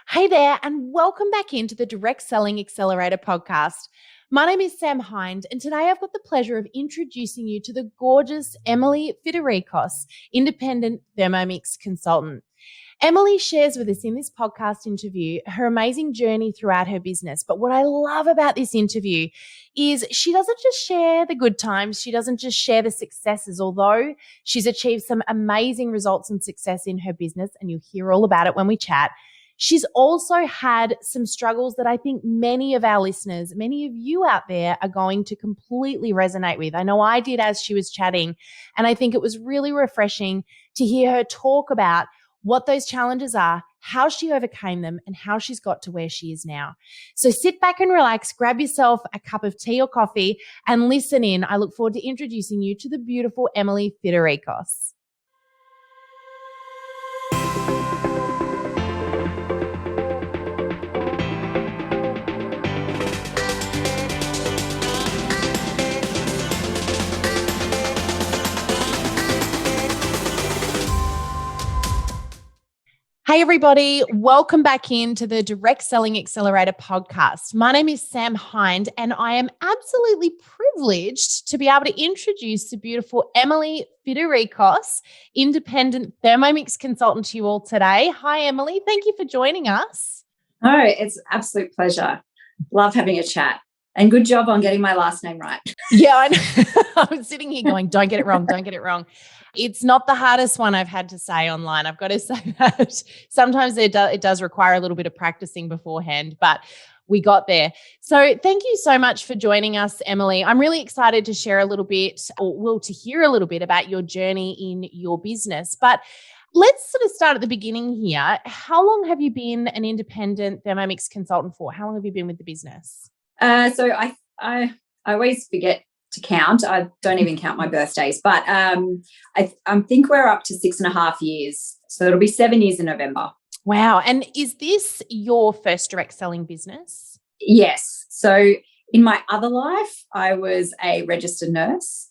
Hey there, and welcome back into the Direct Selling Accelerator podcast. My name is Sam Hind, and today I've got the pleasure of introducing you to the gorgeous Emily Fidirikkos, independent Thermomix consultant. Emily shares with us in this podcast interview her amazing journey throughout her business. But what I love about this interview is she doesn't just share the good times. She doesn't just share the successes, although she's achieved some amazing results and success in her business, and you'll hear all about it when we chat. She's also had some struggles that I think many of our listeners, many of you out there are going to completely resonate with. I know I did as she was chatting, and I think it was really refreshing to hear her talk about what those challenges are, how she overcame them, and how she's got to where she is now. So sit back and relax, grab yourself a cup of tea or coffee, and listen in. I look forward to introducing you to the beautiful Emily Fidirikkos. Hey, everybody. Welcome back into the Direct Selling Accelerator podcast. My name is Sam Hind, and I am absolutely privileged to be able to introduce the beautiful Emily Fidirikkos, independent Thermomix consultant, to you all today. Hi, Emily. Thank you for joining us. Oh, it's an absolute pleasure. Love having a chat. And good job on getting my last name right. Yeah, I know. I was sitting here going, don't get it wrong, don't get it wrong. It's not the hardest one I've had to say online. I've got to say that. Sometimes it does require a little bit of practicing beforehand, but we got there. So thank you so much for joining us, Emily. I'm really excited to share a little bit, to hear a little bit about your journey in your business. But let's sort of start at the beginning here. How long have you been an independent Thermomix consultant for? How long have you been with the business? So I always forget to count. I don't even count my birthdays, but I think we're up to 6.5 years. So it'll be 7 years in November. Wow. And is this your first direct selling business? Yes. So in my other life, I was a registered nurse.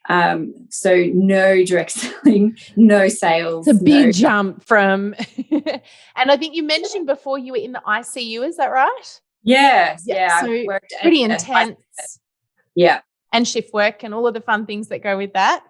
So no direct selling, no sales. It's a big jump from, and I think you mentioned before you were in the ICU, is that right? Yeah. So I worked pretty intense. Yeah. And shift work and all of the fun things that go with that.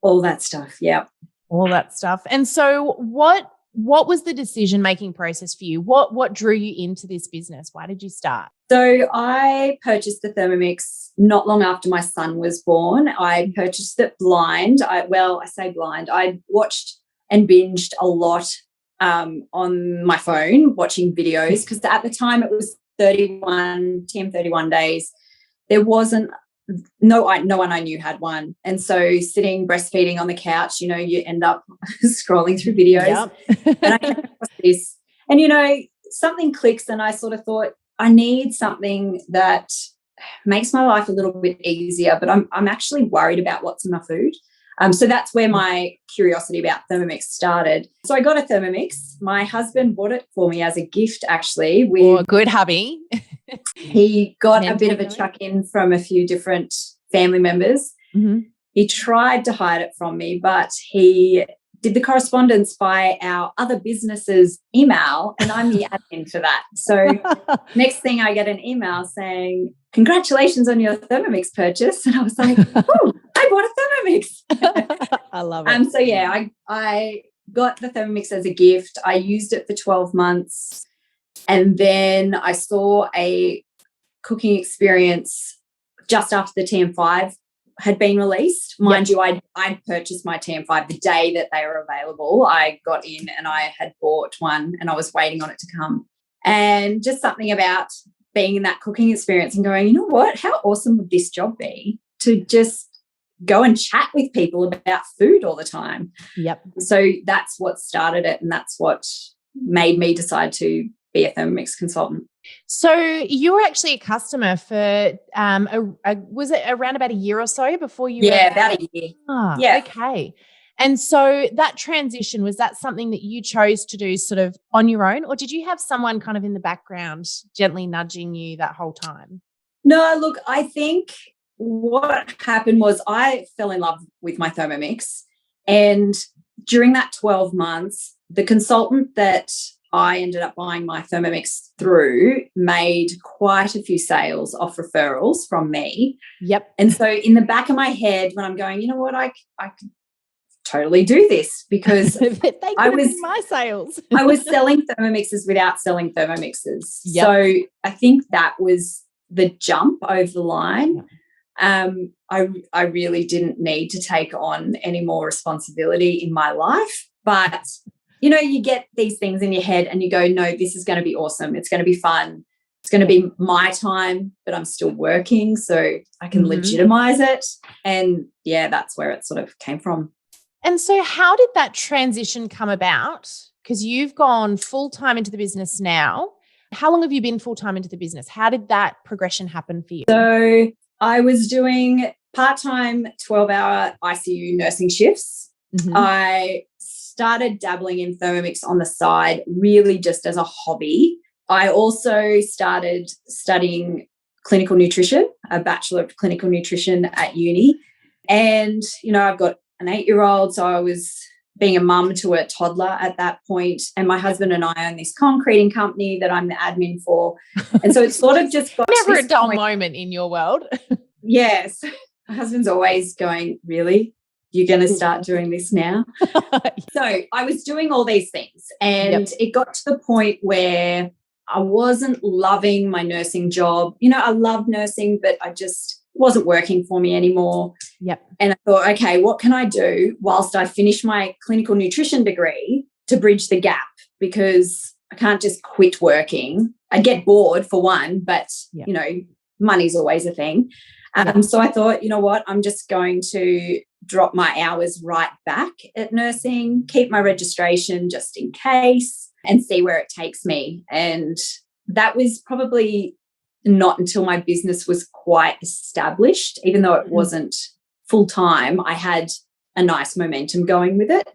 All that stuff. Yeah. All that stuff. And so what was the decision-making process for you? What drew you into this business? Why did you start? So I purchased the Thermomix not long after my son was born. I purchased it blind. I say blind. I watched and binged a lot on my phone, watching videos, because at the time it was 31 days. There wasn't no one I knew had one. And so sitting breastfeeding on the couch, you end up scrolling through videos. Yep. And I came across this, and something clicks, and I sort of thought, I need something that makes my life a little bit easier, but I'm actually worried about what's in my food. So that's where my curiosity about Thermomix started. So I got a Thermomix. My husband bought it for me as a gift, actually. Good hubby. He got a bit of a chuck-in from a few different family members. Mm-hmm. He tried to hide it from me, but he did the correspondence by our other business's email, and I'm the admin for that. So next thing I get an email saying, congratulations on your Thermomix purchase. And I was like, oh, I bought a Thermomix. I love it. So yeah, I got the Thermomix as a gift. I used it for 12 months. And then I saw a cooking experience just after the TM5 had been released. Mind you, I purchased my TM5 the day that they were available. I got in and I had bought one and I was waiting on it to come. And just something about being in that cooking experience and going, you know what, how awesome would this job be to just go and chat with people about food all the time. Yep. So that's what started it, and that's what made me decide to be a Thermomix consultant. So you were actually a customer for, was it around about a year or so before you? Yeah, about a year. Yeah. Okay. And so that transition, was that something that you chose to do sort of on your own, or did you have someone kind of in the background gently nudging you that whole time? No, look, I think what happened was I fell in love with my Thermomix, and during that 12 months, the consultant that I ended up buying my Thermomix through made quite a few sales off referrals from me. Yep. And so in the back of my head, when I'm going, you know what, I could totally do this, because they could have been my sales. I was selling Thermomixes without selling Thermomixes. Yep. So I think that was the jump over the line. I really didn't need to take on any more responsibility in my life. But, you know, you get these things in your head and you go, no, this is going to be awesome. It's going to be fun. It's going to be my time, but I'm still working, so I can legitimize it. And, yeah, that's where it sort of came from. And so how did that transition come about? Because you've gone full-time into the business now. How long have you been full-time into the business? How did that progression happen for you? So I was doing part-time 12-hour ICU nursing shifts. I started dabbling in Thermomix on the side, really just as a hobby. I also started studying clinical nutrition, a Bachelor of Clinical Nutrition at uni. And, you know, I've got an 8-year-old, so I was being a mum to a toddler at that point. And my husband and I own this concreting company that I'm the admin for. And so it's sort of just got never a dull moment in your world. Yes. My husband's always going, really? You're going to start doing this now? So I was doing all these things, and it got to the point where I wasn't loving my nursing job. You know, I love nursing, but I just wasn't working for me anymore. And I thought, okay, what can I do whilst I finish my clinical nutrition degree to bridge the gap? Because I can't just quit working. I'd get bored for one, but, you know, money's always a thing. So I thought, you know what, I'm just going to drop my hours right back at nursing, keep my registration just in case, and see where it takes me. And that was probably not until my business was quite established, even though it wasn't full time. I had a nice momentum going with it.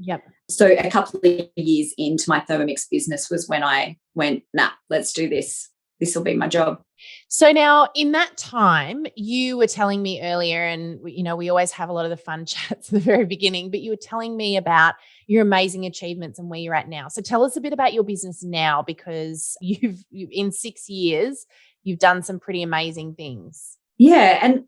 So a couple of years into my Thermomix business was when I went, nah, let's do this. This will be my job. So now in that time, you were telling me earlier, and you know, we always have a lot of the fun chats at the very beginning, but you were telling me about your amazing achievements and where you're at now. So tell us a bit about your business now, because you've in 6 years, you've done some pretty amazing things. Yeah. And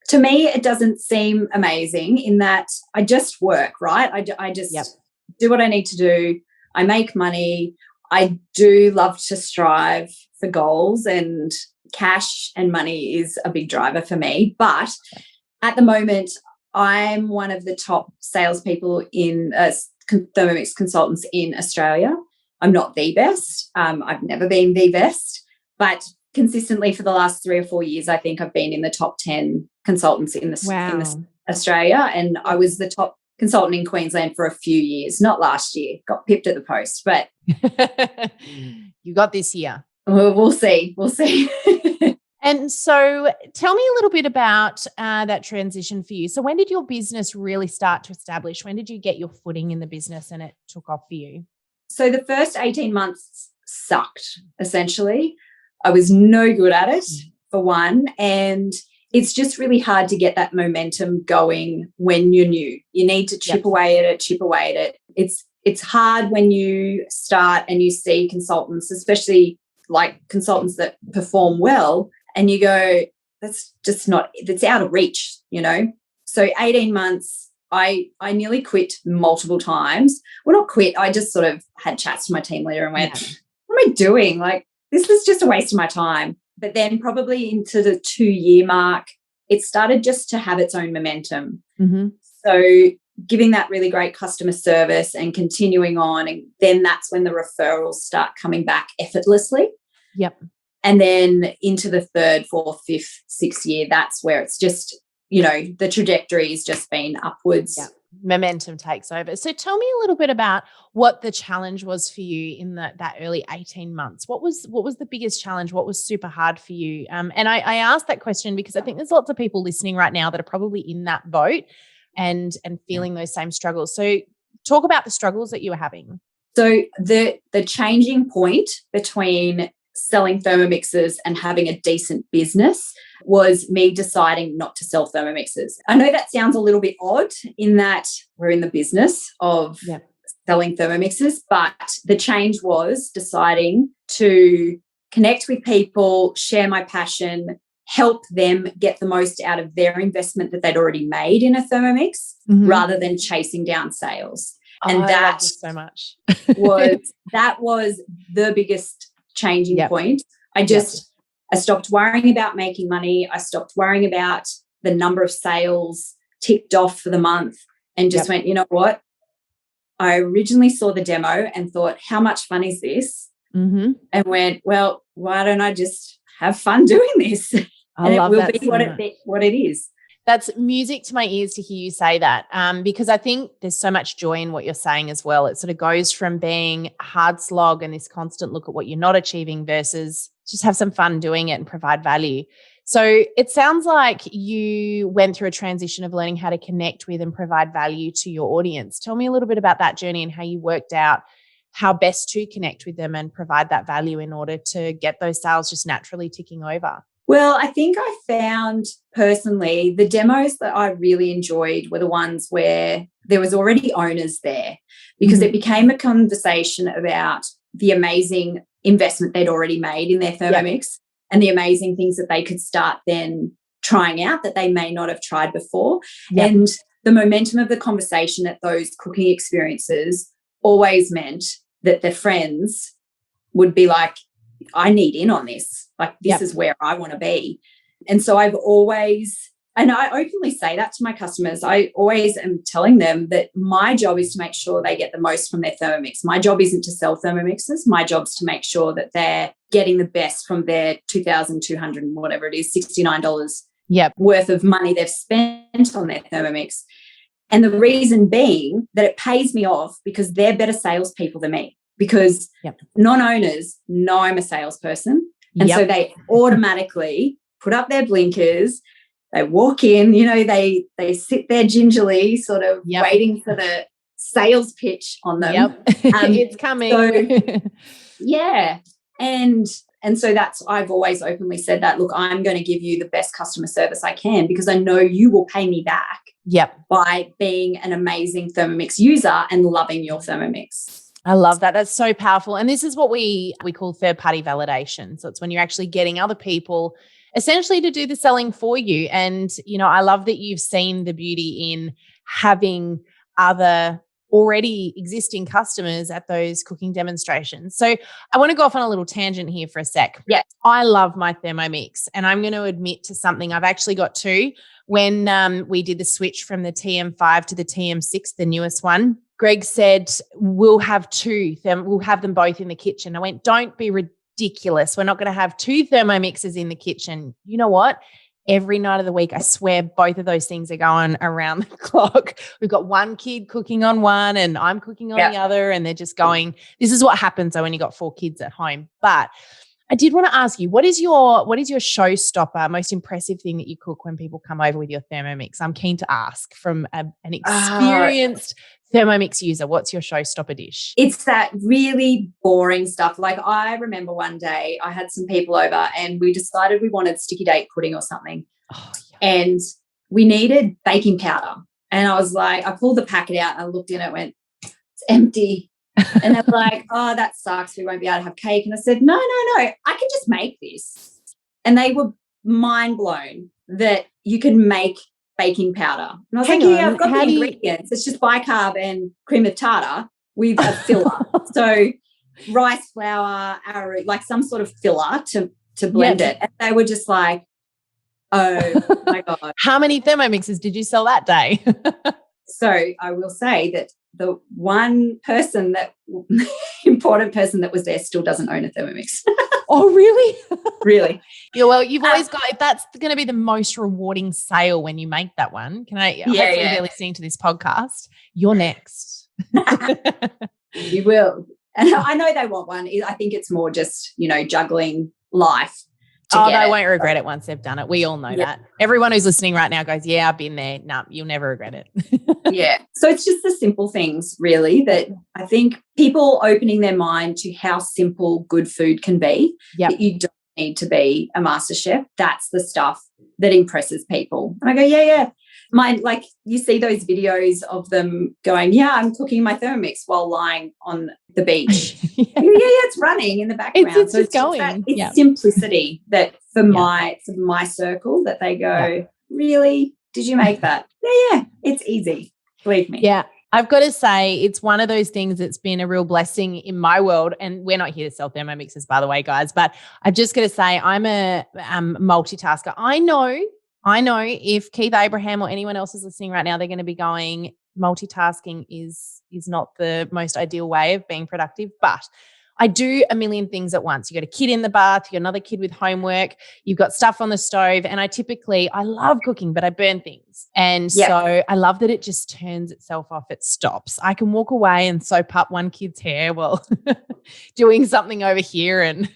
to me, it doesn't seem amazing in that I just work, right? I just do what I need to do. I make money. I do love to strive for goals, and cash and money is a big driver for me. But at the moment, I'm one of the top salespeople in Thermomix consultants in Australia. I'm not the best. I've never been the best, but consistently for the last 3 or 4 years, I think I've been in the top 10 consultants in Australia. And I was the top consultant in Queensland for a few years, not last year, got pipped at the post, but you got this year. We'll see. And so tell me a little bit about that transition for you. So when did your business really start to establish? When did you get your footing in the business and it took off for you? So the first 18 months sucked, essentially. I was no good at it, for one, and it's just really hard to get that momentum going when you're new. You need to chip away at it. It's hard when you start and you see consultants, especially like consultants that perform well, and you go, that's out of reach, you know? So 18 months, I nearly quit multiple times. Well, not quit. I just sort of had chats to my team leader and went, what am I doing? Like, this was just a waste of my time. But then probably into the 2-year mark, it started just to have its own momentum. So giving that really great customer service and continuing on, and then that's when the referrals start coming back effortlessly. And then into the 3rd, 4th, 5th, 6th year, that's where it's just, you know, the trajectory has just been upwards. Momentum takes over. So tell me a little bit about what the challenge was for you in that early 18 months. What was the biggest challenge? What was super hard for you? And I asked that question because I think there's lots of people listening right now that are probably in that boat and feeling those same struggles. So talk about the struggles that you were having. So the changing point between selling Thermomixes and having a decent business was me deciding not to sell Thermomixes. I know that sounds a little bit odd in that we're in the business of selling Thermomixes, but the change was deciding to connect with people, share my passion, help them get the most out of their investment that they'd already made in a Thermomix rather than chasing down sales. And I love this so much. that was the biggest changing point. I stopped worrying about making money. I stopped worrying about the number of sales ticked off for the month and just went, you know what? I originally saw the demo and thought, how much fun is this? And went, well, why don't I just have fun doing this? And it will be what it is. That's music to my ears to hear you say that, because I think there's so much joy in what you're saying as well. It sort of goes from being a hard slog and this constant look at what you're not achieving versus just have some fun doing it and provide value. So it sounds like you went through a transition of learning how to connect with and provide value to your audience. Tell me a little bit about that journey and how you worked out how best to connect with them and provide that value in order to get those sales just naturally ticking over. Well, I think I found personally the demos that I really enjoyed were the ones where there was already owners there, because it became a conversation about the amazing investment they'd already made in their Thermomix and the amazing things that they could start then trying out that they may not have tried before. And the momentum of the conversation at those cooking experiences always meant that their friends would be like, I need in on this. Like, this is where I want to be. And so I've always, and I openly say that to my customers, I always am telling them that my job is to make sure they get the most from their Thermomix. My job isn't to sell Thermomixes. My job's to make sure that they're getting the best from their $2,200 and whatever it is, $69 worth of money they've spent on their Thermomix. And the reason being that it pays me off because they're better salespeople than me, because non-owners know I'm a salesperson. And so they automatically put up their blinkers, they walk in, you know, they sit there gingerly sort of waiting for the sales pitch on them. It's coming. And so that's, I've always openly said that, look, I'm going to give you the best customer service I can because I know you will pay me back by being an amazing Thermomix user and loving your Thermomix. I love that. That's so powerful. And this is what we call third-party validation. So it's when you're actually getting other people essentially to do the selling for you. And, you know, I love that you've seen the beauty in having other already existing customers at those cooking demonstrations. So I want to go off on a little tangent here for a sec. Yeah. I love my Thermomix, and I'm going to admit to something. I've actually got two. When we did the switch from the TM5 to the TM6, the newest one, Greg said, we'll have two. We'll have them both in the kitchen. I went, don't be ridiculous. We're not going to have two Thermomixes in the kitchen. You know what? Every night of the week, I swear both of those things are going around the clock. We've got one kid cooking on one and I'm cooking on the other, and they're just going, this is what happens though when you got 4 kids at home. But I did want to ask you, what is your showstopper, most impressive thing that you cook when people come over with your Thermomix? I'm keen to ask from an experienced Thermomix user, what's your showstopper dish? It's that really boring stuff. Like, I remember one day I had some people over and we decided we wanted sticky date pudding or something. And we needed baking powder. And I was like, I pulled the packet out and I looked in it and went, it's empty. And they were like, oh, that sucks. We won't be able to have cake. And I said, no, I can just make this. And they were mind blown that you can make baking powder. And I was like, yeah, I've got the ingredients. It's just bicarb and cream of tartar with a filler. So rice flour, arrowroot, like some sort of filler to blend it. And they were just like, oh my God. How many Thermomixes did you sell that day? So I will say that the one person important person that was there still doesn't own a Thermomix. Oh, really? Really? Yeah, well, you've always got, if that's going to be the most rewarding sale when you make that one, hopefully they're listening to this podcast, you're next. You will. And I know they want one. I think it's more just, juggling life. They won't regret it once they've done it. We all know that. Everyone who's listening right now goes, yeah, I've been there. No, you'll never regret it. Yeah. So it's just the simple things, really, that I think people opening their mind to how simple good food can be, that you don't need to be a master chef. That's the stuff that impresses people. And I go, yeah. like you see those videos of them going, yeah, I'm cooking my Thermomix while lying on the beach. Yeah. Yeah, it's running in the background. It's So just it's going. it's simplicity that for Yeah. my circle that they go, really? Did you make that? Yeah, it's easy. Believe me. Yeah. I've got to say, it's one of those things that's been a real blessing in my world. And we're not here to sell Thermomixes, by the way, guys. But I've just got to say, I'm a multitasker. I know if Keith Abraham or anyone else is listening right now, they're going to be going, multitasking is not the most ideal way of being productive. But I do a million things at once. You got a kid in the bath, you got another kid with homework, you've got stuff on the stove. And I love cooking, but I burn things. And so I love that it just turns itself off. It stops. I can walk away and soap up one kid's hair while doing something over here and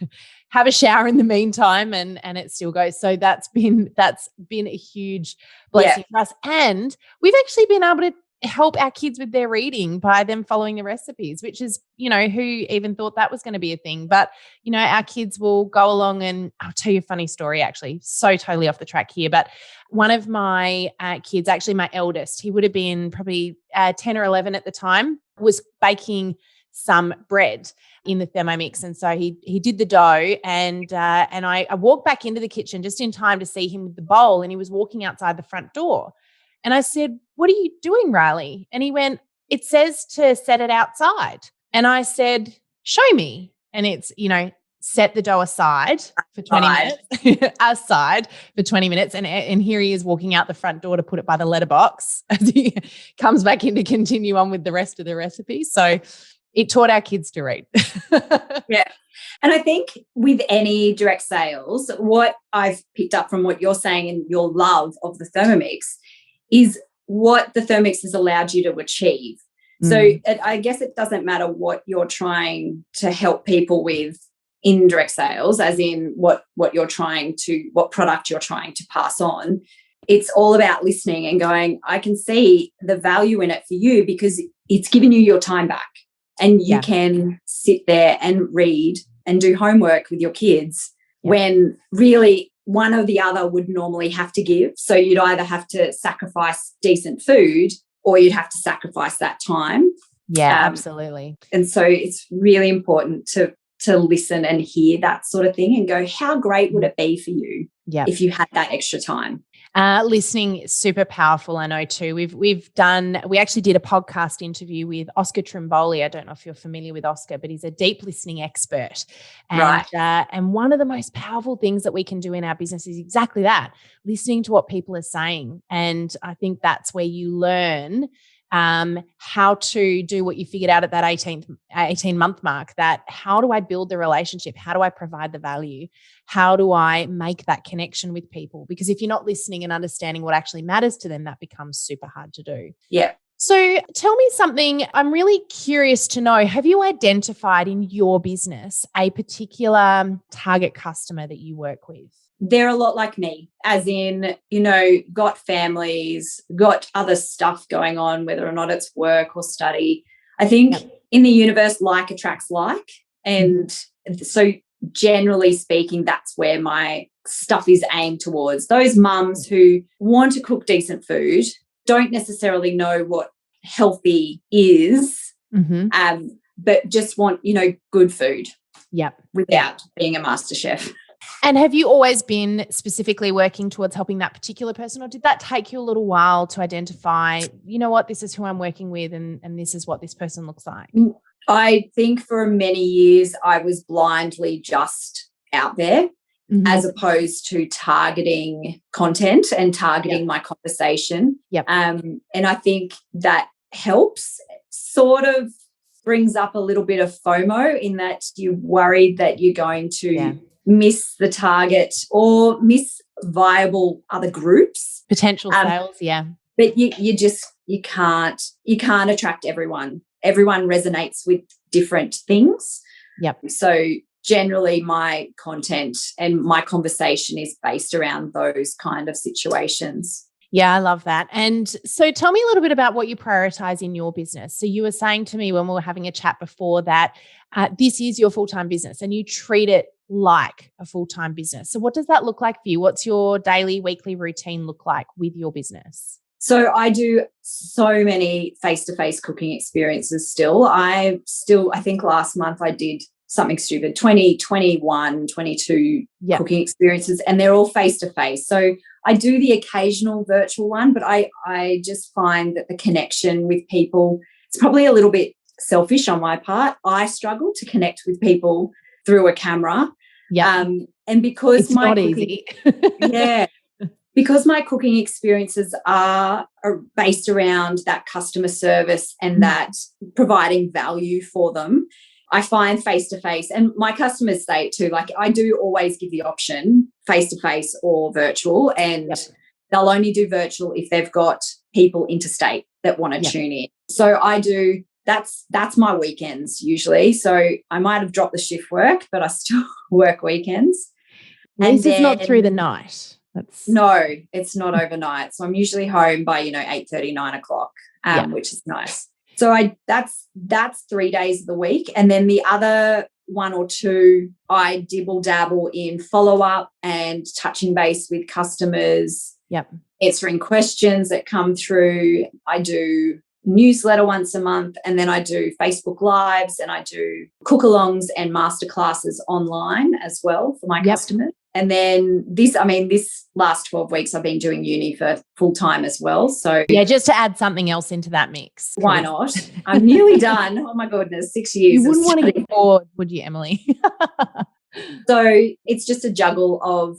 have a shower in the meantime, and it still goes. So that's been a huge blessing for us. And we've actually been able to help our kids with their reading by them following the recipes, which is, who even thought that was going to be a thing. But, our kids will go along, and I'll tell you a funny story, actually, so totally off the track here. But one of my kids, actually my eldest, he would have been probably 10 or 11 at the time, was baking some bread in the Thermomix. And so he did the dough, and I walked back into the kitchen just in time to see him with the bowl, and he was walking outside the front door. And I said, "What are you doing, Riley?" And he went, "It says to set it outside." And I said, "Show me." And it's, set the dough aside for 20 minutes, aside for 20 minutes. And here he is walking out the front door to put it by the letterbox as he comes back in to continue on with the rest of the recipe. So it taught our kids to read. Yeah. And I think with any direct sales, what I've picked up from what you're saying and your love of the Thermomix is what the Thermomix has allowed you to achieve. So I guess it doesn't matter what you're trying to help people with in direct sales, as in what product you're trying to pass on. It's all about listening and going, I can see the value in it for you because it's giving you your time back, and you can sit there and read and do homework with your kids when really one or the other would normally have to give. So you'd either have to sacrifice decent food or you'd have to sacrifice that time. Yeah, absolutely. And so it's really important to listen and hear that sort of thing and go, how great would it be for you if you had that extra time? Listening is super powerful, I know too. We actually did a podcast interview with Oscar Trimboli. I don't know if you're familiar with Oscar, but he's a deep listening expert. And, and one of the most powerful things that we can do in our business is exactly that, listening to what people are saying. And I think that's where you learn how to do what you figured out at that 18-month mark, that how do I build the relationship? How do I provide the value? How do I make that connection with people? Because if you're not listening and understanding what actually matters to them, that becomes super hard to do. Yeah. So tell me something. I'm really curious to know, have you identified in your business a particular target customer that you work with? They're a lot like me, as in, got families, got other stuff going on, whether or not it's work or study. I think in the universe, like attracts like. And so generally speaking, that's where my stuff is aimed towards. Those mums who want to cook decent food, don't necessarily know what healthy is, but just want, good food without being a master chef. And have you always been specifically working towards helping that particular person, or did that take you a little while to identify, this is who I'm working with and this is what this person looks like? I think for many years I was blindly just out there as opposed to targeting content and targeting my conversation. And I think that helps, sort of brings up a little bit of FOMO in that you're worried that you're going to miss the target or miss viable other groups, potential sales. But you can't attract everyone. Everyone resonates with different things. So generally my content and my conversation is based around those kind of situations. Yeah, I love that. And so tell me a little bit about what you prioritize in your business. So you were saying to me when we were having a chat before that this is your full-time business and you treat it like a full-time business. So what does that look like for you? What's your daily, weekly routine look like with your business? So I do so many face-to-face cooking experiences still. I think last month I did something stupid, 20, 21, 22 cooking experiences, and they're all face-to-face. So I do the occasional virtual one, but I just find that the connection with people, it's probably a little bit selfish on my part. I struggle to connect with people through a camera. Yeah. And because it's not easy. Yeah. Because my cooking experiences are based around that customer service and that providing value for them, I find face-to-face, and my customers say it too, like I do always give the option face-to-face or virtual, and they'll only do virtual if they've got people interstate that want to tune in. So I do, that's my weekends usually. So I might have dropped the shift work, but I still work weekends. At least it's not through the night. No, it's not overnight. So I'm usually home by, 8:30, 9 o'clock, which is nice. So that's 3 days of the week. And then the other 1 or 2, I dibble dabble in follow-up and touching base with customers, answering questions that come through. I do newsletter once a month, and then I do Facebook Lives, and I do cook-alongs and masterclasses online as well for my customers. And then this last 12 weeks I've been doing uni for full-time as well. So just to add something else into that mix. Why not? I'm nearly done. Oh my goodness, 6 years. You wouldn't want to get bored, would you, Emily? So it's just a juggle of,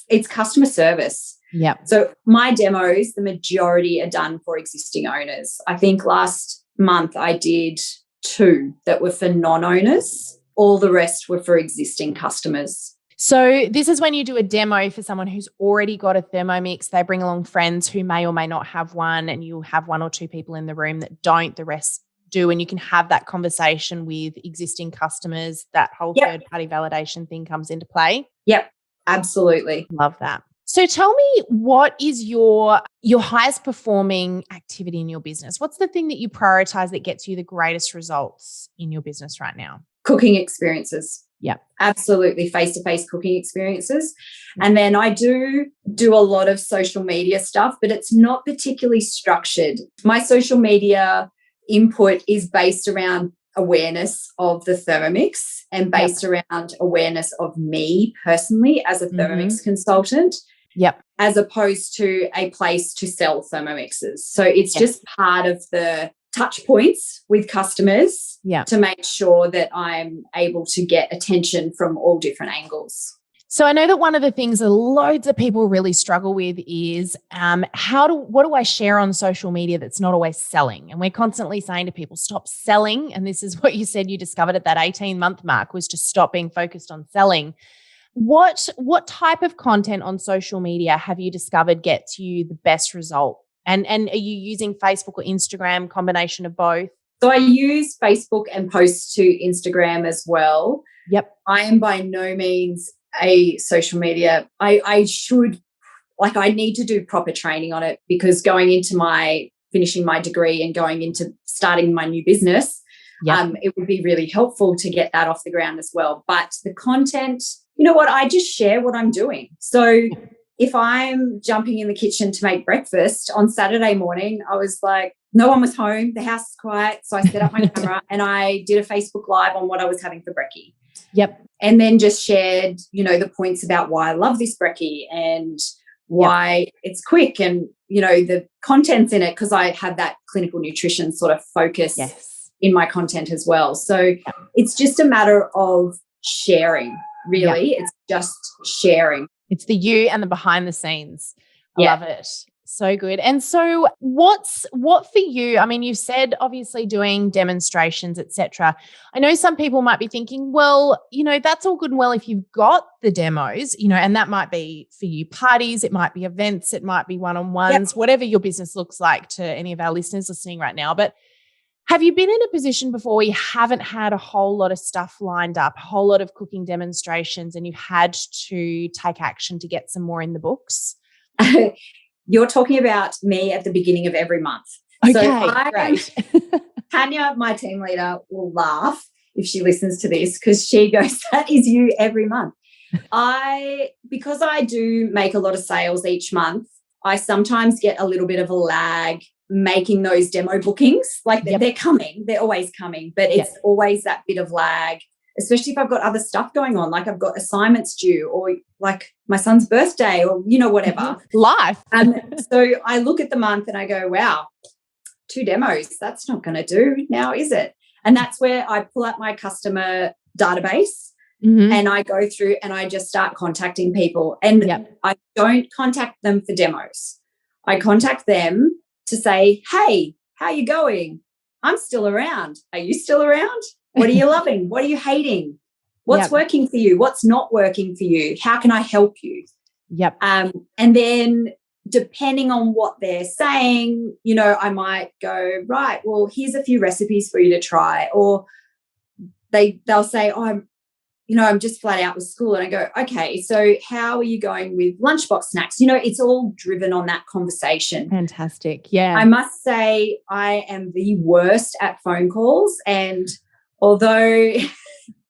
it's customer service. Yeah. So my demos, the majority are done for existing owners. I think last month I did 2 that were for non-owners. All the rest were for existing customers. So this is when you do a demo for someone who's already got a Thermomix. They bring along friends who may or may not have one, and you'll have 1 or 2 people in the room that don't, the rest do, and you can have that conversation with existing customers. That whole third-party validation thing comes into play. Yep, absolutely. Love that. So tell me, what is your highest performing activity in your business? What's the thing that you prioritize that gets you the greatest results in your business right now? Cooking experiences. Yeah, absolutely. Face-to-face cooking experiences. And then I do a lot of social media stuff, but it's not particularly structured. My social media input is based around awareness of the Thermomix and based around awareness of me personally as a Thermomix consultant. Yep. As opposed to a place to sell Thermomixes. So it's just part of the touch points with customers to make sure that I'm able to get attention from all different angles. So I know that one of the things that loads of people really struggle with is what do I share on social media that's not always selling? And we're constantly saying to people, stop selling. And this is what you said you discovered at that 18-month mark, was to stop being focused on selling. What type of content on social media have you discovered gets you the best result? And are you using Facebook or Instagram, combination of both? So I use Facebook and post to Instagram as well. Yep. I am by no means a social media. I need to do proper training on it, because going into finishing my degree and going into starting my new business, it would be really helpful to get that off the ground as well. But the content, you know what, I just share what I'm doing. So if I'm jumping in the kitchen to make breakfast on Saturday morning, I was like, no one was home, the house is quiet. So I set up my camera and I did a Facebook Live on what I was having for brekkie. Yep. And then just shared, the points about why I love this brekkie and why it's quick, and, the contents in it, because I have that clinical nutrition sort of focus in my content as well. So it's just a matter of sharing, really. It's just sharing. It's the you and the behind the scenes. I love it. So good. And so what for you, I mean, you said obviously doing demonstrations, etc. I know some people might be thinking, well, that's all good and well if you've got the demos, and that might be for you parties, it might be events, it might be one-on-ones, whatever your business looks like to any of our listeners listening right now. But have you been in a position before where you haven't had a whole lot of stuff lined up, a whole lot of cooking demonstrations, and you've had to take action to get some more in the books? You're talking about me at the beginning of every month. Okay, so great. Tanya, my team leader, will laugh if she listens to this, because she goes, that is you every month. Because I do make a lot of sales each month, I sometimes get a little bit of a lag making those demo bookings. Like they're coming, they're always coming, but it's always that bit of lag, especially if I've got other stuff going on, like I've got assignments due or like my son's birthday or, whatever. Life. So I look at the month and I go, wow, 2 demos, that's not going to do now, is it? And that's where I pull up my customer database and I go through and I just start contacting people. And I don't contact them for demos. I contact them to say, hey, how you going? I'm still around. Are you still around? What are you loving? What are you hating? What's working for you? What's not working for you? How can I help you? And then depending on what they're saying, I might go, right, well, here's a few recipes for you to try. Or they'll say, oh, I'm just flat out with school. And I go, okay, so how are you going with lunchbox snacks? It's all driven on that conversation. Fantastic. Yeah. I must say I am the worst at phone calls. And although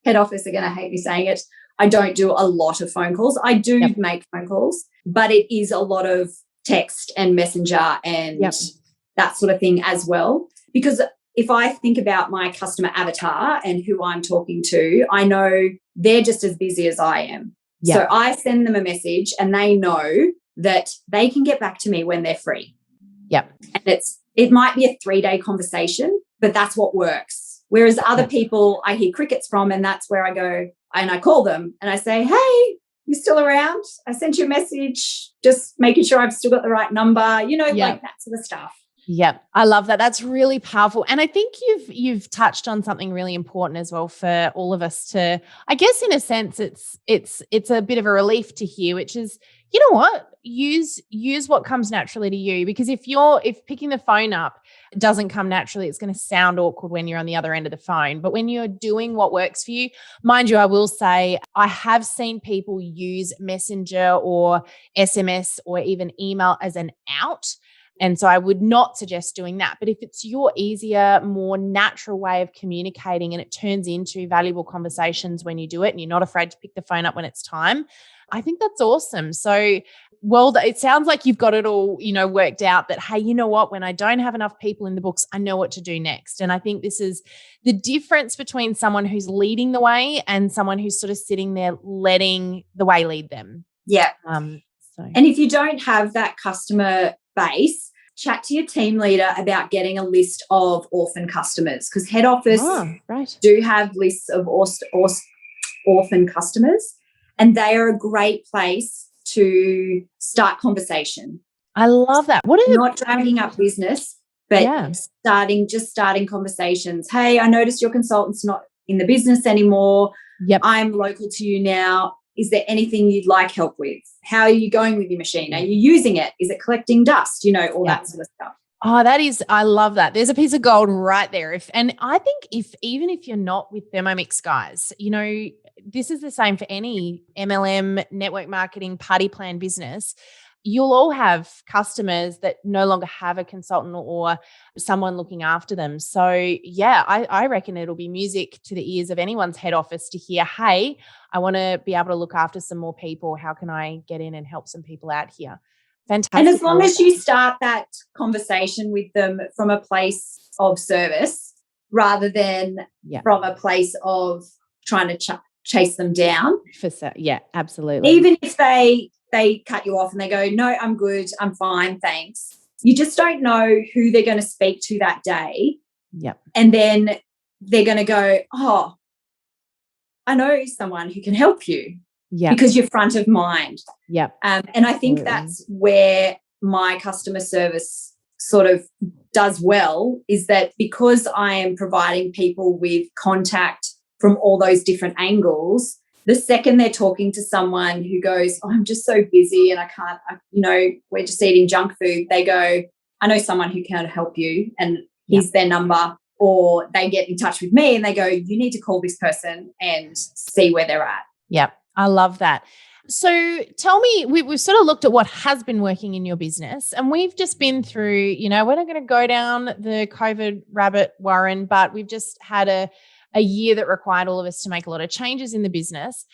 head office are going to hate me saying it, I don't do a lot of phone calls. I do make phone calls, but it is a lot of text and messenger and that sort of thing as well. Because if I think about my customer avatar and who I'm talking to, I know they're just as busy as I am. So I send them a message and they know that they can get back to me when they're free. And it might be a 3-day conversation, but that's what works. Whereas other people I hear crickets from, and that's where I go and I call them and I say, hey, you still around? I sent you a message, just making sure I've still got the right number, like that sort of stuff. Yeah, I love that. That's really powerful. And I think you've touched on something really important as well for all of us to, I guess in a sense, it's a bit of a relief to hear, which is, you know what, use what comes naturally to you. Because if picking the phone up doesn't come naturally, it's going to sound awkward when you're on the other end of the phone. But when you're doing what works for you, mind you, I will say I have seen people use Messenger or SMS or even email as an out. And so I would not suggest doing that. But if it's your easier, more natural way of communicating and it turns into valuable conversations when you do it and you're not afraid to pick the phone up when it's time, I think that's awesome. So, well, it sounds like you've got it all, worked out that, hey, you know what, when I don't have enough people in the books, I know what to do next. And I think this is the difference between someone who's leading the way and someone who's sort of sitting there letting the way lead them. Yeah. And if you don't have that customer base, chat to your team leader about getting a list of orphan customers, because head office do have lists of orphan customers, and they are a great place to start conversation. I love that. What are not dragging up business, but starting conversations. Hey, I noticed your consultant's not in the business anymore. I'm local to you now. Is there anything you'd like help with? How are you going with your machine? Are you using it? Is it collecting dust? All that sort of stuff. Oh, I love that. There's a piece of gold right there. And I think even if you're not with Thermomix guys, this is the same for any MLM, network marketing, party plan business. You'll all have customers that no longer have a consultant or someone looking after them. So yeah, I reckon it'll be music to the ears of anyone's head office to hear, hey, I want to be able to look after some more people. How can I get in and help some people out here? Fantastic. And as long as you start that conversation with them from a place of service rather than from a place of trying to chase them down. Yeah, absolutely. Even if they cut you off and they go, no, I'm good, I'm fine, thanks. You just don't know who they're going to speak to that day. And then they're going to go, oh, I know someone who can help you. Because you're front of mind. And I think that's where my customer service sort of does well, is that because I am providing people with contact from all those different angles, the second they're talking to someone who goes, oh, I'm just so busy and I can't, we're just eating junk food, they go, I know someone who can help you, and here's their number. Or they get in touch with me and they go, you need to call this person and see where they're at. I love that. So tell me, we've sort of looked at what has been working in your business, and we've just been through, we're not going to go down the COVID rabbit warren, but we've just had a year that required all of us to make a lot of changes in the business.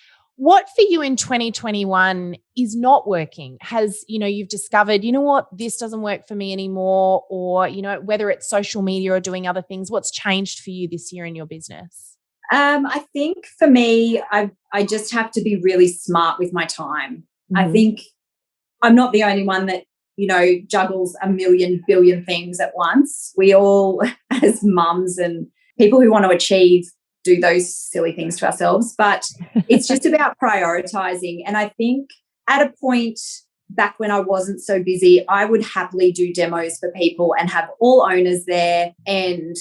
What for you in 2021 is not working? Has, you've discovered, what, this doesn't work for me anymore, or, whether it's social media or doing other things, what's changed for you this year in your business? I think for me, I just have to be really smart with my time. I think I'm not the only one that, juggles a million billion things at once. We all, as mums and people who want to achieve, do those silly things to ourselves. But it's just about prioritizing. And I think at a point back when I wasn't so busy, I would happily do demos for people and have all owners there. And,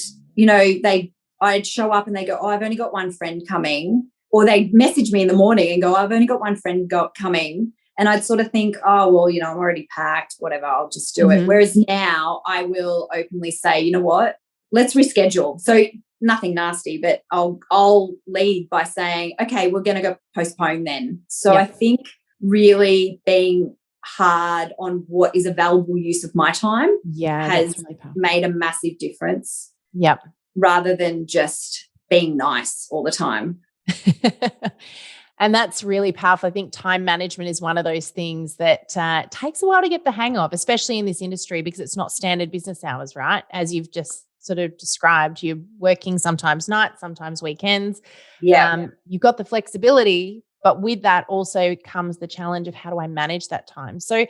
I'd show up and they go, oh, I've only got one friend coming. Or they'd message me in the morning and go, I've only got one friend coming. And I'd sort of think, oh, well, I'm already packed, whatever, I'll just do it. Whereas now I will openly say, you know what, let's reschedule. So nothing nasty, but I'll lead by saying, okay, we're going to go postpone then. So I think really being hard on what is a valuable use of my time has really made a massive difference. Yep. Rather than just being nice all the time. And that's really powerful. I think time management is one of those things that takes a while to get the hang of, especially in this industry, because it's not standard business hours, right? As you've just sort of described, you're working sometimes nights, sometimes weekends. You've got the flexibility, but with that also comes the challenge of how do I manage that time? So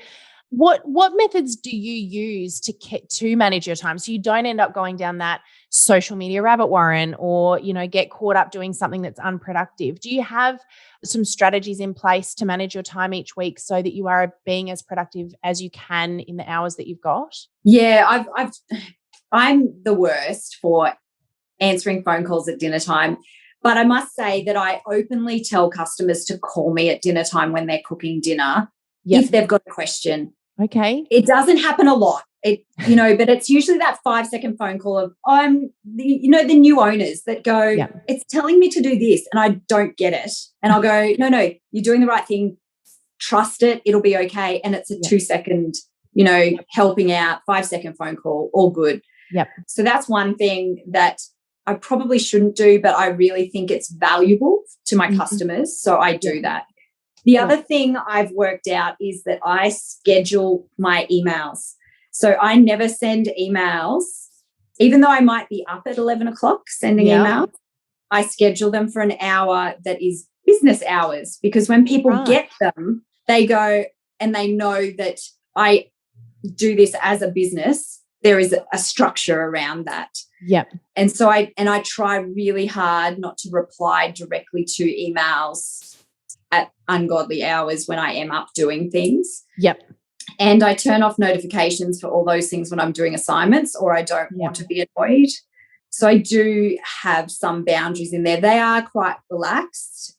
what methods do you use to manage your time so you don't end up going down that social media rabbit warren or, get caught up doing something that's unproductive? Do you have some strategies in place to manage your time each week so that you are being as productive as you can in the hours that you've got? Yeah, I'm the worst for answering phone calls at dinner time. But I must say that I openly tell customers to call me at dinner time when they're cooking dinner if they've got a question. Okay. It doesn't happen a lot, but it's usually that 5-second phone call of, the new owners that go, it's telling me to do this and I don't get it. And I'll go, no, you're doing the right thing. Trust it. It'll be okay. And it's a 2-second, helping out, 5-second phone call, all good. Yep. So that's one thing that I probably shouldn't do, but I really think it's valuable to my customers. So I do that. The other thing I've worked out is that I schedule my emails. So I never send emails, even though I might be up at 11 o'clock sending emails. I schedule them for an hour that is business hours, because when people get them, they go and they know that I do this as a business. There is a structure around that. Yep. And so I try really hard not to reply directly to emails at ungodly hours when I am up doing things. Yep. And I turn off notifications for all those things when I'm doing assignments or I don't want to be annoyed. So I do have some boundaries in there. They are quite relaxed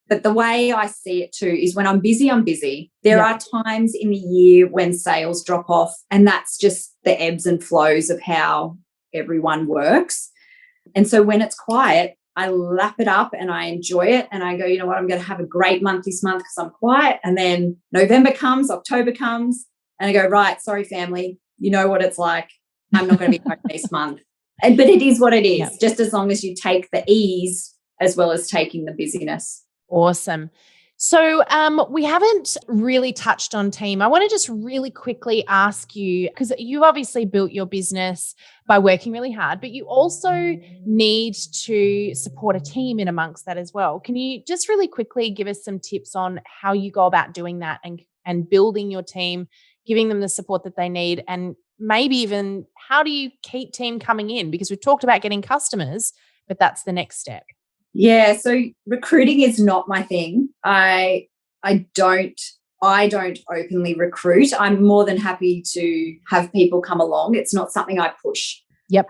but the way I see it too is when I'm busy, I'm busy. There are times in the year when sales drop off, and that's just the ebbs and flows of how everyone works. And so when it's quiet, I lap it up and I enjoy it. And I go, you know what, I'm going to have a great month this month because I'm quiet. And then November comes, October comes, and I go, right, sorry, family, you know what it's like. I'm not going to be home this month. But it is what it is, just as long as you take the ease as well as taking the busyness. Awesome. So we haven't really touched on team. I want to just really quickly ask you, because you obviously built your business by working really hard, but you also need to support a team in amongst that as well. Can you just really quickly give us some tips on how you go about doing that and building your team, giving them the support that they need, and maybe even how do you keep team coming in? Because we've talked about getting customers, but that's the next step. Yeah, so recruiting is not my thing. I don't openly recruit. I'm more than happy to have people come along. It's not something I push. Yep.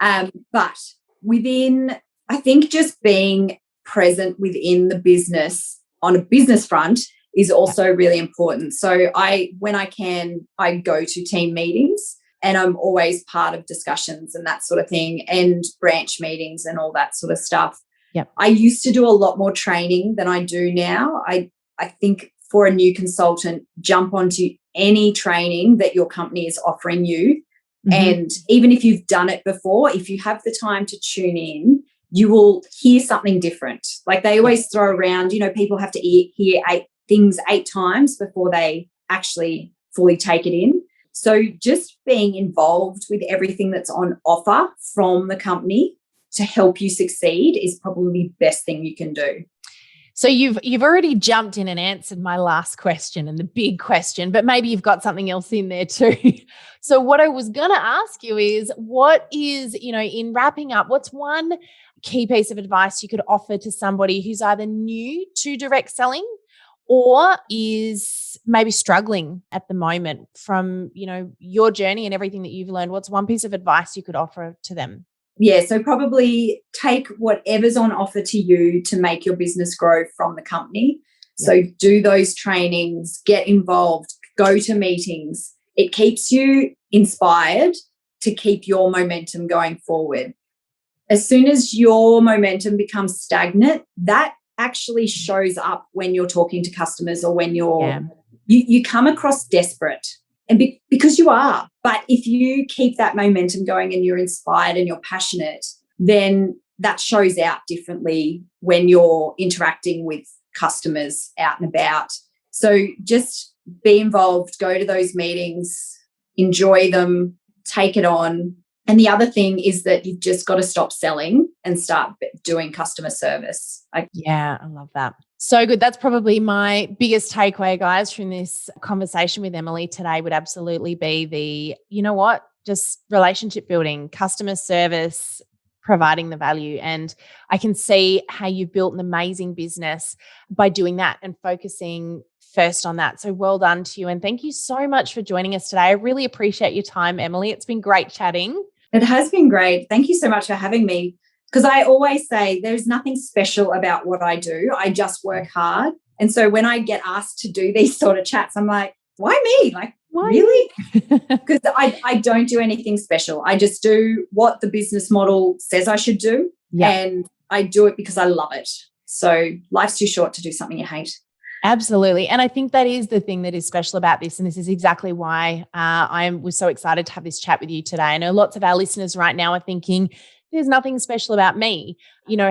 But I think just being present within the business on a business front is also really important. So when I can, I go to team meetings and I'm always part of discussions and that sort of thing, and branch meetings and all that sort of stuff. Yep. I used to do a lot more training than I do now. I think for a new consultant, jump onto any training that your company is offering you. And even if you've done it before, if you have the time to tune in you will hear something different. Like they always throw around, people have to hear things 8 times before they actually fully take it in. So just being involved with everything that's on offer from the company to help you succeed is probably the best thing you can do. So you've already jumped in and answered my last question and the big question, but maybe you've got something else in there too. So what I was going to ask you is, what is, in wrapping up, what's one key piece of advice you could offer to somebody who's either new to direct selling or is maybe struggling at the moment from, your journey and everything that you've learned? What's one piece of advice you could offer to them? Yeah, so probably take whatever's on offer to you to make your business grow from the company. Yep. So do those trainings, get involved, go to meetings. It keeps you inspired to keep your momentum going forward. As soon as your momentum becomes stagnant, that actually shows up when you're talking to customers or when you come across desperate. And because you are. But if you keep that momentum going and you're inspired and you're passionate, then that shows out differently when you're interacting with customers out and about. So just be involved, go to those meetings, enjoy them, take it on. And the other thing is that you've just got to stop selling and start doing customer service. Yeah, I love that. So good. That's probably my biggest takeaway, guys, from this conversation with Emily today would absolutely be just relationship building, customer service, providing the value. And I can see how you've built an amazing business by doing that and focusing first on that. So well done to you. And thank you so much for joining us today. I really appreciate your time, Emily. It's been great chatting. It has been great. Thank you so much for having me. Because I always say there's nothing special about what I do. I just work hard. And so when I get asked to do these sort of chats, I'm like, why me? Like, why? Really? Because I don't do anything special. I just do what the business model says I should do. Yeah. And I do it because I love it. So life's too short to do something you hate. Absolutely. And I think that is the thing that is special about this. And this is exactly why I was so excited to have this chat with you today. I know lots of our listeners right now are thinking, there's nothing special about me.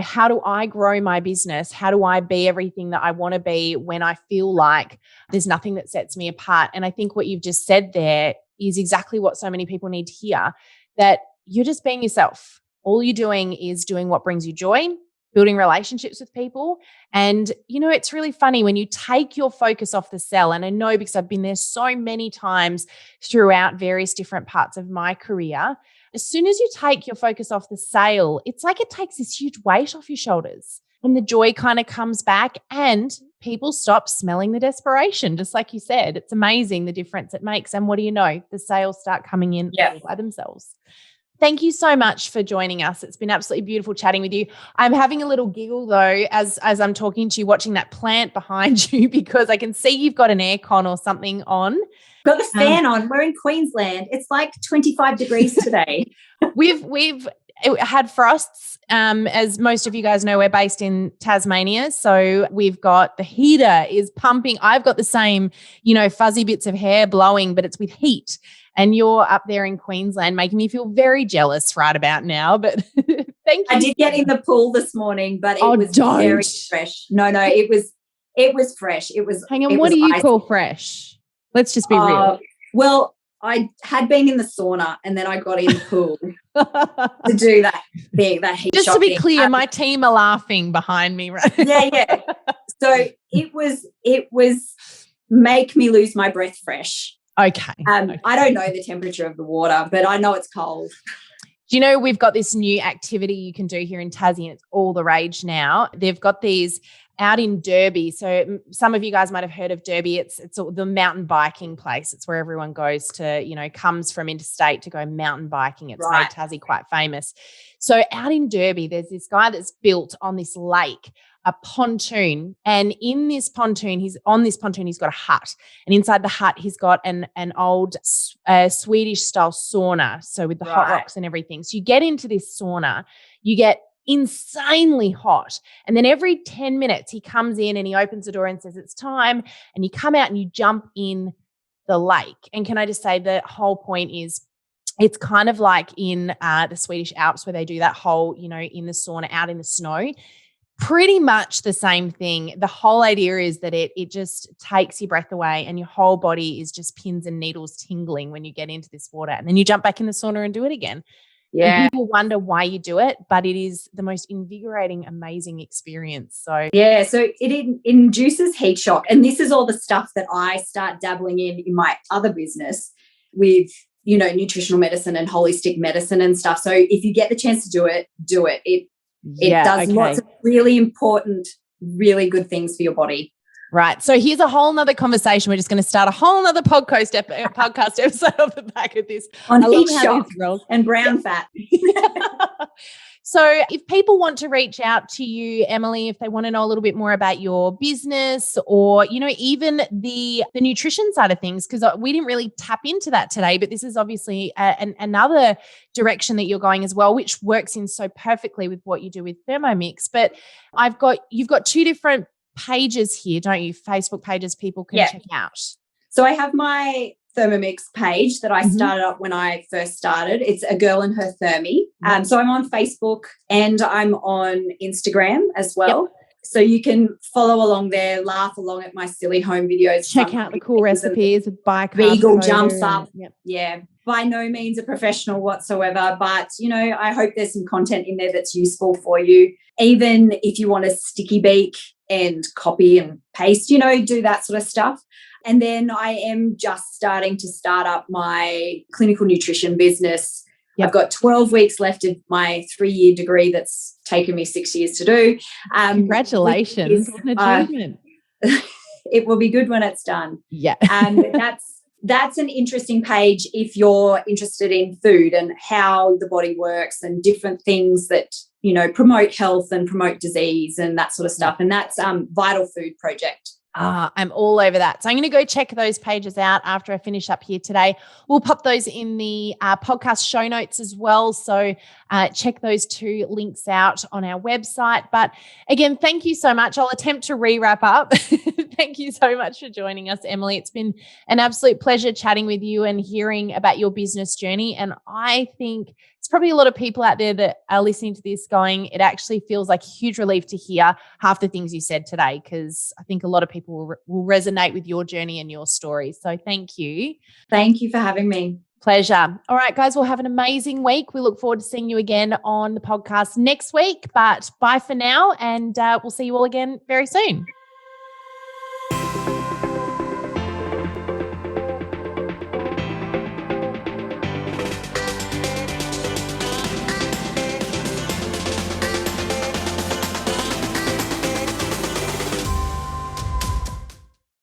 How do I grow my business? How do I be everything that I want to be when I feel like there's nothing that sets me apart? And I think what you've just said there is exactly what so many people need to hear, that you're just being yourself. All you're doing is doing what brings you joy, building relationships with people. And, it's really funny when you take your focus off the sell. And I know because I've been there so many times throughout various different parts of my career. As soon as you take your focus off the sale, it's like it takes this huge weight off your shoulders and the joy kind of comes back and people stop smelling the desperation. Just like you said, it's amazing the difference it makes. And what do you know? The sales start coming in by themselves. Thank you so much for joining us. It's been absolutely beautiful chatting with you. I'm having a little giggle though, as I'm talking to you, watching that plant behind you, because I can see you've got an aircon or something on. Got the fan on. We're in Queensland. It's like 25 degrees today. We've had frosts. As most of you guys know, we're based in Tasmania. So we've got the heater is pumping. I've got the same, fuzzy bits of hair blowing, but it's with heat. And you're up there in Queensland, making me feel very jealous right about now. But thank you. I did get in the pool this morning, but it was very fresh. No, it was fresh. It was. Hang on, what do you call fresh? Let's just be real. Well, I had been in the sauna and then I got in the pool to do that thing, that heat. Just to be clear, my team are laughing behind me, right? Yeah. So it was make me lose my breath fresh. Okay. I don't know the temperature of the water, but I know it's cold. Do you know we've got this new activity you can do here in Tassie, and it's all the rage now. They've got these out in Derby. So some of you guys might have heard of Derby. It's the mountain biking place. It's where everyone goes to, comes from interstate to go mountain biking. It's made Tassie quite famous. So out in Derby, there's this guy that's built on this lake a pontoon, and in this pontoon, he's got a hut, and inside the hut, he's got an old Swedish style sauna. So with the hot rocks and everything. So you get into this sauna, you get insanely hot. And then every 10 minutes he comes in and he opens the door and says, it's time. And you come out and you jump in the lake. And can I just say the whole point is It's kind of like in the Swedish Alps where they do that whole, in the sauna out in the snow. Pretty much the same thing. The whole idea is that it just takes your breath away and your whole body is just pins and needles tingling when you get into this water. And then you jump back in the sauna and do it again. Yeah. And people wonder why you do it, but it is the most invigorating, amazing experience. So yeah, so it induces heat shock. And this is all the stuff that I start dabbling in my other business with, nutritional medicine and holistic medicine and stuff. So if you get the chance to do it, do it. It does lots of really important, really good things for your body. Right. So here's a whole nother conversation. We're just going to start a whole nother podcast episode off the back of this. On heat shock and brown fat. So if people want to reach out to you, Emily, if they want to know a little bit more about your business or, even the nutrition side of things, because we didn't really tap into that today, but this is obviously another direction that you're going as well, which works in so perfectly with what you do with Thermomix. But you've got two different pages here, don't you? Facebook pages people can check out. So I have my Thermomix page that I started up when I first started. It's A Girl and Her Thermi. So I'm on Facebook and I'm on Instagram as well. Yep. So you can follow along there, laugh along at my silly home videos. Check out the cool recipes with bike. Beagle jumps up. Yep. Yeah. By no means a professional whatsoever, but, I hope there's some content in there that's useful for you. Even if you want a sticky beak and copy and paste, do that sort of stuff. And then I am just starting to start up my clinical nutrition business. Yep. I've got 12 weeks left of my 3-year degree that's taken me 6 years to do. Congratulations. What an achievement. It will be good when it's done. Yeah. That's an interesting page if you're interested in food and how the body works and different things that, promote health and promote disease and that sort of stuff. And that's Vital Food Project. I'm all over that. So I'm going to go check those pages out after I finish up here today. We'll pop those in the podcast show notes as well. So check those two links out on our website. But again, thank you so much. I'll attempt to re-wrap up. Thank you so much for joining us, Emily. It's been an absolute pleasure chatting with you and hearing about your business journey. And I think it's probably a lot of people out there that are listening to this going, it actually feels like a huge relief to hear half the things you said today, because I think a lot of people will resonate with your journey and your story. So thank you. Thank you for having me. Pleasure. All right, guys, we'll have an amazing week. We look forward to seeing you again on the podcast next week, but bye for now, and we'll see you all again very soon.